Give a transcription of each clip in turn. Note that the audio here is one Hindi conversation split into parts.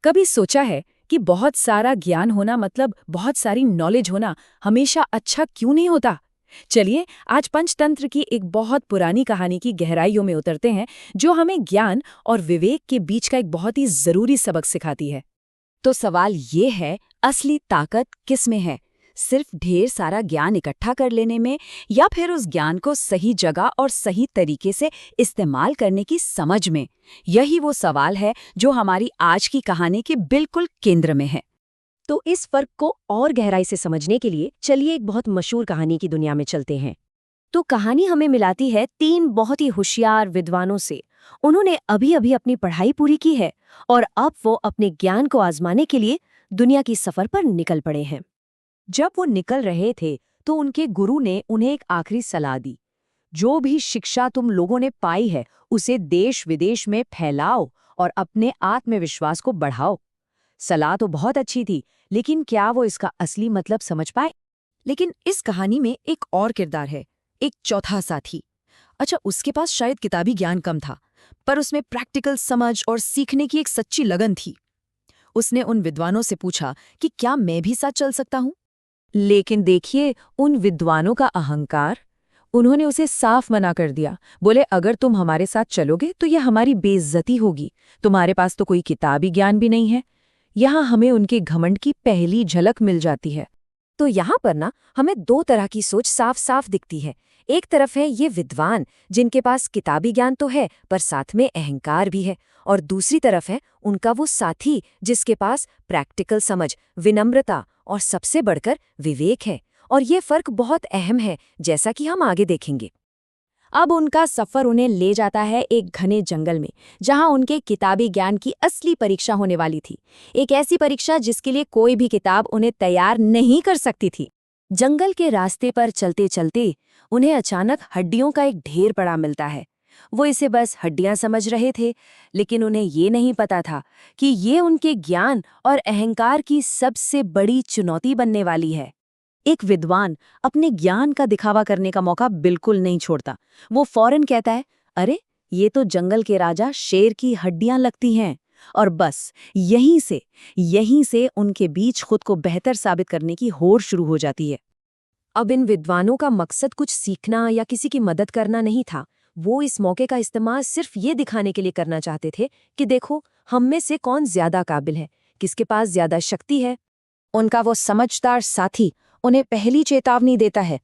कभी सोचा है कि बहुत सारा ज्ञान होना मतलब बहुत सारी नॉलेज होना हमेशा अच्छा क्यों नहीं होता? चलिए आज पंचतंत्र की एक बहुत पुरानी कहानी की गहराइयों में उतरते हैं, जो हमें ज्ञान और विवेक के बीच का एक बहुत ही जरूरी सबक सिखाती है। तो सवाल ये है, असली ताकत किस में है? सिर्फ ढेर सारा ज्ञान इकट्ठा कर लेने में, या फिर उस ज्ञान को सही जगह और सही तरीके से इस्तेमाल करने की समझ में? यही वो सवाल है जो हमारी आज की कहानी के बिल्कुल केंद्र में है। तो इस फर्क को और गहराई से समझने के लिए चलिए एक बहुत मशहूर कहानी की दुनिया में चलते हैं। तो कहानी हमें मिलाती है तीन बहुत ही होशियार विद्वानों से। उन्होंने अभी अभी अपनी पढ़ाई पूरी की है और अब वो अपने ज्ञान को आजमाने के लिए दुनिया की सफर पर निकल पड़े हैं। जब वो निकल रहे थे तो उनके गुरु ने उन्हें एक आखिरी सलाह दी। जो भी शिक्षा तुम लोगों ने पाई है उसे देश विदेश में फैलाओ और अपने आत्मविश्वास को बढ़ाओ। सलाह तो बहुत अच्छी थी, लेकिन क्या वो इसका असली मतलब समझ पाए? लेकिन इस कहानी में एक और किरदार है, एक चौथा साथी। अच्छा, उसके पास शायद किताबी ज्ञान कम था, पर उसमें प्रैक्टिकल समझ और सीखने की एक सच्ची लगन थी। उसने उन विद्वानों से पूछा कि क्या मैं भी साथ चल सकता हूँ? लेकिन देखिए उन विद्वानों का अहंकार। उन्होंने उसे साफ मना कर दिया। बोले, अगर तुम हमारे साथ चलोगे तो यह हमारी बेइज्जती होगी। तुम्हारे पास तो कोई किताबी ज्ञान भी नहीं है। यहाँ हमें उनके घमंड की पहली झलक मिल जाती है। तो यहाँ पर ना हमें दो तरह की सोच साफ साफ दिखती है। एक तरफ है ये विद्वान जिनके पास किताबी ज्ञान तो है पर साथ में अहंकार भी है, और दूसरी तरफ है उनका वो साथी जिसके पास प्रैक्टिकल समझ, विनम्रता और सबसे बढ़कर विवेक है। और ये फर्क बहुत अहम है, जैसा कि हम आगे देखेंगे। अब उनका सफर उन्हें ले जाता है एक घने जंगल में, जहां उनके किताबी ज्ञान की असली परीक्षा होने वाली थी। एक ऐसी परीक्षा जिसके लिए कोई भी किताब उन्हें तैयार नहीं कर सकती थी। जंगल के रास्ते पर चलते चलते उन्हें अचानक हड्डियों का एक ढेर पड़ा मिलता है। वो इसे बस हड्डियां समझ रहे थे, लेकिन उन्हें ये नहीं पता था कि ये उनके ज्ञान और अहंकार की सबसे बड़ी चुनौती बनने वाली है। एक विद्वान अपने ज्ञान का दिखावा करने का मौका बिल्कुल नहीं छोड़ता। वो फौरन कहता है, अरे ये तो जंगल के राजा शेर की हड्डियां लगती हैं। और बस यहीं से उनके बीच खुद को बेहतर साबित करने की होड़ शुरू हो जाती है। अब इन विद्वानों का मकसद कुछ सीखना या किसी की मदद करना नहीं था। वो इस मौके का इस्तेमाल सिर्फ ये दिखाने के लिए करना चाहते थे कि देखो, हम में से कौन ज्यादा काबिल है, किसके पास ज्यादा शक्ति है। उनका वो समझदार साथी उन्हें पहली चेतावनी देता है,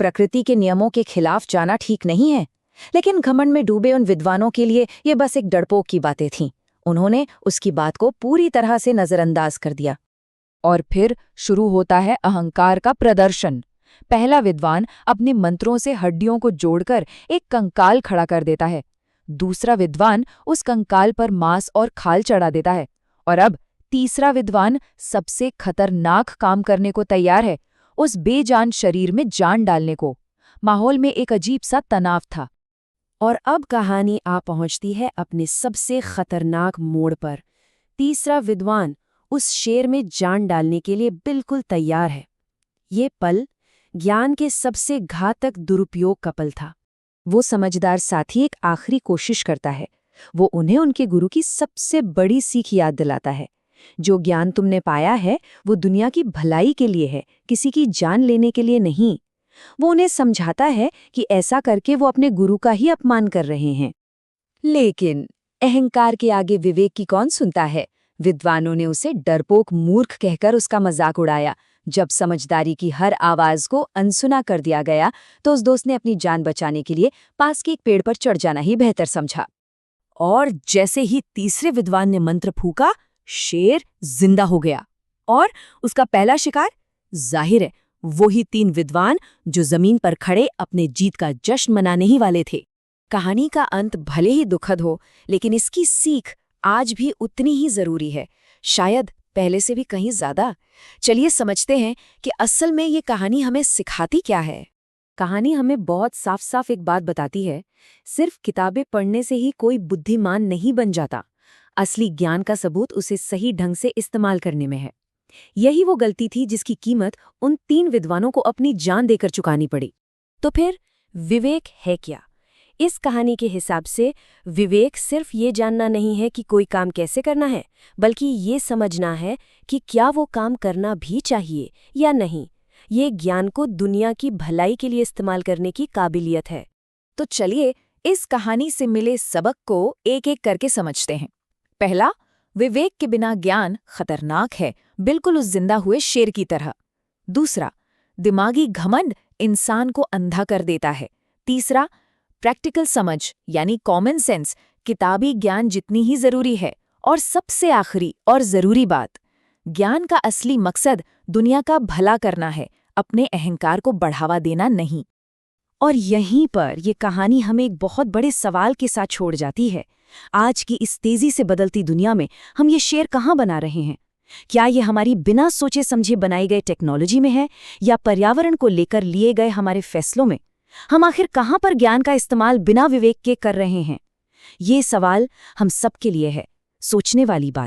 प्रकृति के नियमों के खिलाफ जाना ठीक नहीं है। लेकिन घमंड में डूबे उन विद्वानों के लिए ये बस एक डरपोक की बातें थीं। उन्होंने उसकी बात को पूरी तरह से नजरअंदाज कर दिया। और फिर शुरू होता है अहंकार का प्रदर्शन। पहला विद्वान अपने मंत्रों से हड्डियों को जोड़कर एक कंकाल खड़ा कर देता है। दूसरा विद्वान उस कंकाल पर मांस और खाल चढ़ा देता है। और अब तीसरा विद्वान सबसे खतरनाक काम करने को तैयार है, उस बेजान शरीर में जान डालने को। माहौल में एक अजीब सा तनाव था। और अब कहानी आ पहुंचती है अपने सबसे खतरनाक मोड़ पर। तीसरा विद्वान उस शेर में जान डालने के लिए बिल्कुल तैयार है। ये पल ज्ञान के सबसे घातक दुरुपयोग का पल था। वो समझदार साथी एक आखिरी कोशिश करता है। वो उन्हें उनके गुरु की सबसे बड़ी सीख याद दिलाता है। जो ज्ञान तुमने पाया है वो दुनिया की भलाई के लिए है, किसी की जान लेने के लिए नहीं। वो उन्हें समझाता है कि ऐसा करके वो अपने गुरु का ही अपमान कर रहे हैं। लेकिन अहंकार के आगे विवेक की कौन सुनता है? विद्वानों ने उसे डरपोक मूर्ख कहकर उसका मजाक उड़ाया। जब समझदारी की हर आवाज को अनसुना कर दिया गया तो उस दोस्त ने अपनी जान बचाने के लिए पास के एक पेड़ पर चढ़ जाना ही बेहतर समझा। और जैसे ही तीसरे विद्वान ने मंत्र फूका, शेर जिंदा हो गया और उसका पहला शिकार, जाहिर है, वही तीन विद्वान जो जमीन पर खड़े अपने जीत का जश्न मनाने ही वाले थे। कहानी का अंत भले ही दुखद हो, लेकिन इसकी सीख आज भी उतनी ही जरूरी है, शायद पहले से भी कहीं ज्यादा। चलिए समझते हैं कि असल में ये कहानी हमें सिखाती क्या है। कहानी हमें बहुत साफ साफ एक बात बताती है, सिर्फ किताबें पढ़ने से ही कोई बुद्धिमान नहीं बन जाता। असली ज्ञान का सबूत उसे सही ढंग से इस्तेमाल करने में है। यही वो गलती थी जिसकी कीमत उन तीन विद्वानों को अपनी जान देकर चुकानी पड़ी। तो फिर विवेक है क्या? इस कहानी के हिसाब से विवेक सिर्फ ये जानना नहीं है कि कोई काम कैसे करना है, बल्कि ये समझना है कि क्या वो काम करना भी चाहिए या नहीं। ये ज्ञान को दुनिया की भलाई के लिए इस्तेमाल करने की काबिलियत है। तो चलिए इस कहानी से मिले सबक को एक एक करके समझते हैं। पहला, विवेक के बिना ज्ञान खतरनाक है, बिल्कुल उस जिंदा हुए शेर की तरह। दूसरा, दिमागी घमंड इंसान को अंधा कर देता है। तीसरा, प्रैक्टिकल समझ यानी कॉमन सेंस किताबी ज्ञान जितनी ही जरूरी है। और सबसे आखिरी और जरूरी बात, ज्ञान का असली मकसद दुनिया का भला करना है, अपने अहंकार को बढ़ावा देना नहीं। और यहीं पर ये कहानी हमें एक बहुत बड़े सवाल के साथ छोड़ जाती है। आज की इस तेजी से बदलती दुनिया में हम ये शेर कहाँ बना रहे हैं? क्या ये हमारी बिना सोचे समझे बनाई गई टेक्नोलॉजी में है, या पर्यावरण को लेकर लिए गए हमारे फैसलों में? हम आखिर कहाँ पर ज्ञान का इस्तेमाल बिना विवेक के कर रहे हैं? ये सवाल हम सबके लिए है, सोचने वाली बात।